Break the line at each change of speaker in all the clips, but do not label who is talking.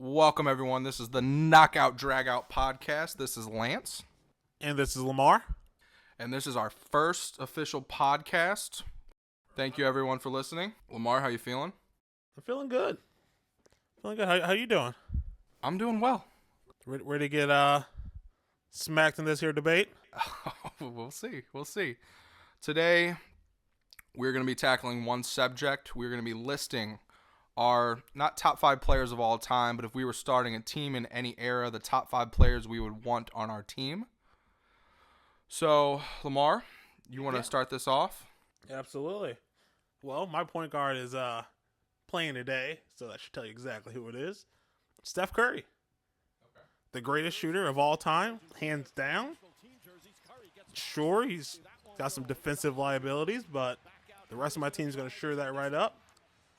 Welcome, everyone. This is the Knockout Dragout podcast. This is Lance.
And this is Lamar.
And this is our first official podcast. Thank you, everyone, for listening. Lamar, how you feeling?
I'm feeling good. How you doing?
I'm doing well.
Ready to get smacked in this here debate?
We'll see. Today, we're going to be tackling one subject. We're going to be listing our, not top 5 players of all time, but if we were starting a team in any era, the top 5 players we would want on our team. So, Lamar, you want to start this off?
Absolutely. Well, my point guard is playing today, so that should tell you exactly who it is. Steph Curry. Okay. The greatest shooter of all time, hands down. Sure, he's got some defensive liabilities, but the rest of my team is going to shore that right up.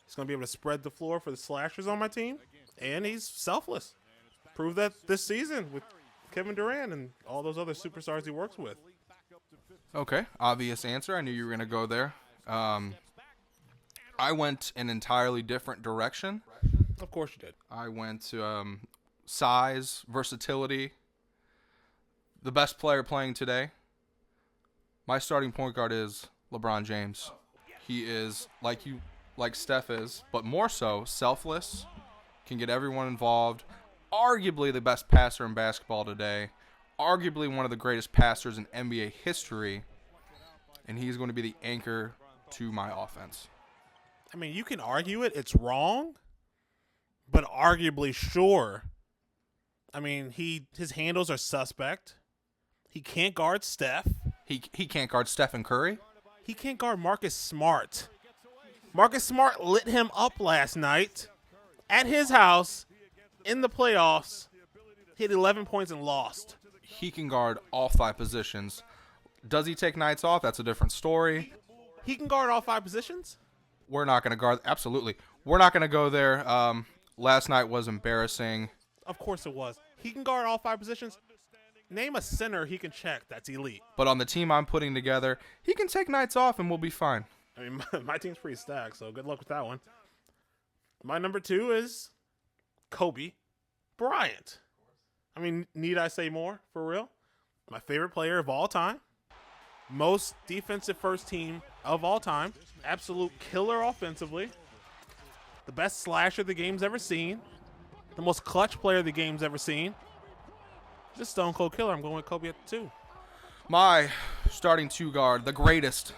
He's going to be able to spread the floor for the slashers on my team, and he's selfless. Proved that this season with Kevin Durant and all those other superstars he works with.
Okay, obvious answer. I knew you were going to go there. I went an entirely different direction.
Of course you did.
I went to size, versatility, the best player playing today. My starting point guard is LeBron James. He is like Steph is, but more so, selfless, can get everyone involved, arguably the best passer in basketball today, arguably one of the greatest passers in NBA history, and he's going to be the anchor to my offense.
I mean, you can argue it. It's wrong, but arguably sure. I mean, his handles are suspect. He can't guard Steph.
He can't guard Stephen Curry.
He can't guard Marcus Smart. Marcus Smart lit him up last night at his house in the playoffs. Hit 11 points and lost.
He can guard all 5 positions. Does he take nights off? That's a different story.
He can guard all 5 positions?
We're not going to guard. Absolutely. We're not going to go there. Last night was embarrassing.
Of course it was. He can guard all 5 positions. Name a center he can check that's elite.
But on the team I'm putting together, he can take nights off and we'll be fine.
I mean, my team's pretty stacked, so good luck with that one. My number 2 is Kobe Bryant. I mean, need I say more, for real? My favorite player of all time. Most defensive first team of all time. Absolute killer offensively. The best slasher the game's ever seen. The most clutch player the game's ever seen. Just stone cold killer. I'm going with Kobe at 2.
My starting 2 guard, the greatest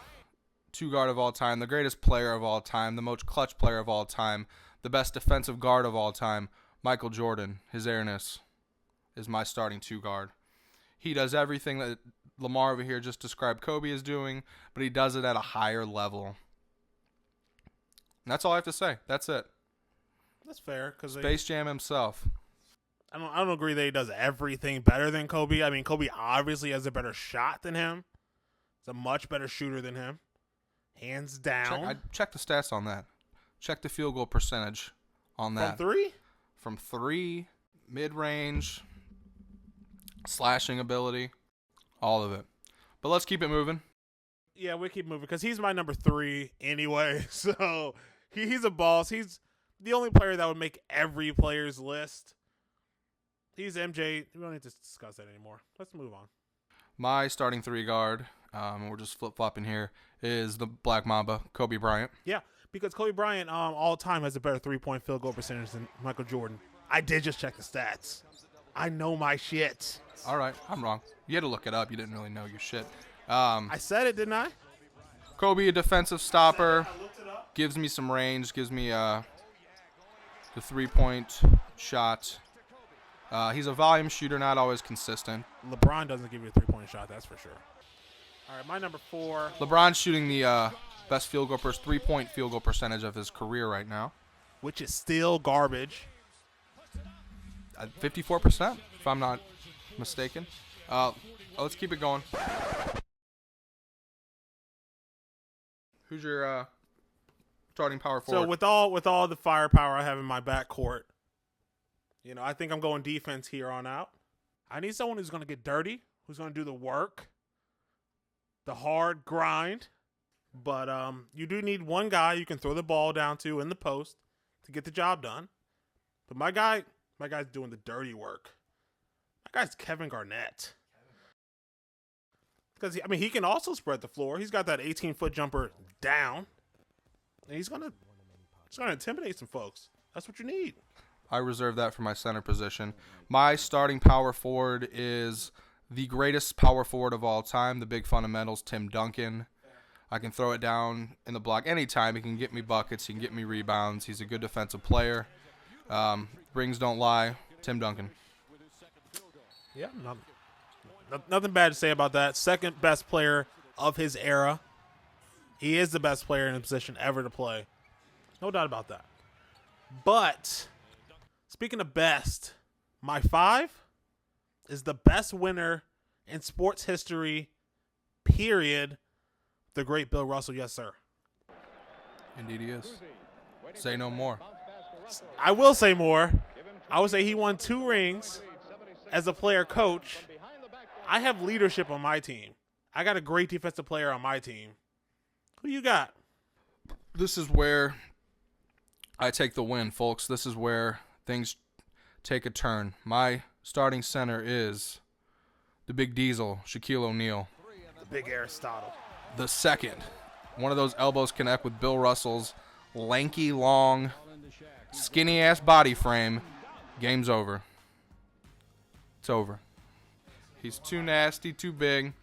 2 guard of all time, the greatest player of all time, the most clutch player of all time, the best defensive guard of all time, Michael Jordan. His airness is my starting 2 guard. He does everything that Lamar over here just described Kobe is doing, but he does it at a higher level. And that's all I have to say. That's it.
That's fair.
Space Jam himself.
I don't agree that he does everything better than Kobe. I mean, Kobe obviously has a better shot than him. He's a much better shooter than him. Hands down.
Check the stats on that. Check the field goal percentage on that.
From 3?
From 3, mid-range, slashing ability, all of it. But let's keep it moving.
Yeah, we keep moving because he's my number 3 anyway. So he's a boss. He's the only player that would make every player's list. He's MJ. We don't need to discuss that anymore. Let's move on.
My starting 3 guard, we're just flip-flopping here, is the Black Mamba, Kobe Bryant.
Yeah, because Kobe Bryant all time has a better 3-point field goal percentage than Michael Jordan. I did just check the stats. I know my shit.
All right, I'm wrong. You had to look it up. You didn't really know your shit.
I said it, didn't I?
Kobe, a defensive stopper, gives me some range, gives me the 3-point shot. He's a volume shooter, not always consistent.
LeBron doesn't give you a 3-point shot, that's for sure. All right, my number 4.
LeBron's shooting the best 3-point field goal percentage of his career right now.
Which is still garbage.
54%, if I'm not mistaken. Let's keep it going. Who's your starting power forward?
So with all the firepower I have in my backcourt, I think I'm going defense here on out. I need someone who's going to get dirty, who's going to do the work, the hard grind. But you do need one guy you can throw the ball down to in the post to get the job done. But my guy, My guy's doing the dirty work. My guy's Kevin Garnett. Because, he can also spread the floor. He's got that 18-foot jumper down. And he's gonna intimidate some folks. That's what you need.
I reserve that for my center position. My starting power forward is the greatest power forward of all time, the big fundamentals, Tim Duncan. I can throw it down in the block anytime. He can get me buckets. He can get me rebounds. He's a good defensive player. Rings don't lie. Tim Duncan.
Yeah, nothing bad to say about that. Second best player of his era. He is the best player in the position ever to play. No doubt about that. But speaking of best, my 5 is the best winner in sports history, period. The great Bill Russell. Yes, sir.
Indeed he is. Say no more.
I will say more. I would say he won 2 rings as a player coach. I have leadership on my team. I got a great defensive player on my team. Who you got?
This is where I take the win, folks. This is where things take a turn. My starting center is the big diesel, Shaquille O'Neal.
The big Aristotle.
The second. One of those elbows connect with Bill Russell's lanky, long, skinny-ass body frame. Game's over. It's over. He's too nasty, too big.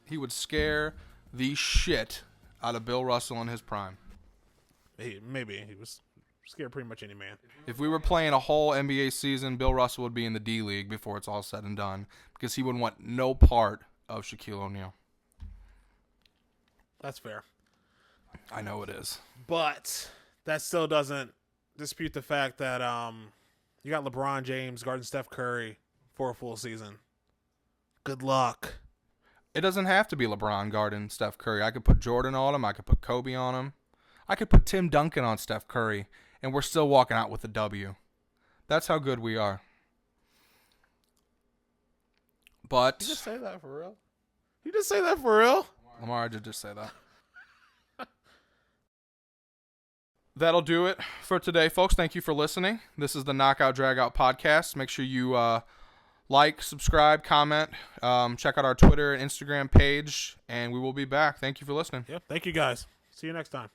He would scare the shit out of Bill Russell in his prime.
Maybe. He was scared pretty much any man.
If we were playing a whole NBA season, Bill Russell would be in the D-League before it's all said and done because he would want no part of Shaquille O'Neal.
That's fair.
I know it is.
But that still doesn't dispute the fact that you got LeBron James guarding Steph Curry for a full season. Good luck.
It doesn't have to be LeBron guarding Steph Curry. I could put Jordan on him. I could put Kobe on him. I could put Tim Duncan on Steph Curry, and we're still walking out with a W. That's how good we are. But
You just say that for real? You just say that for real?
Lamar did just say that. That'll do it for today, folks. Thank you for listening. This is the Knockout Dragout podcast. Make sure you like, subscribe, comment. Check out our Twitter and Instagram page, and we will be back. Thank you for listening.
Yep. Thank you, guys. See you next time.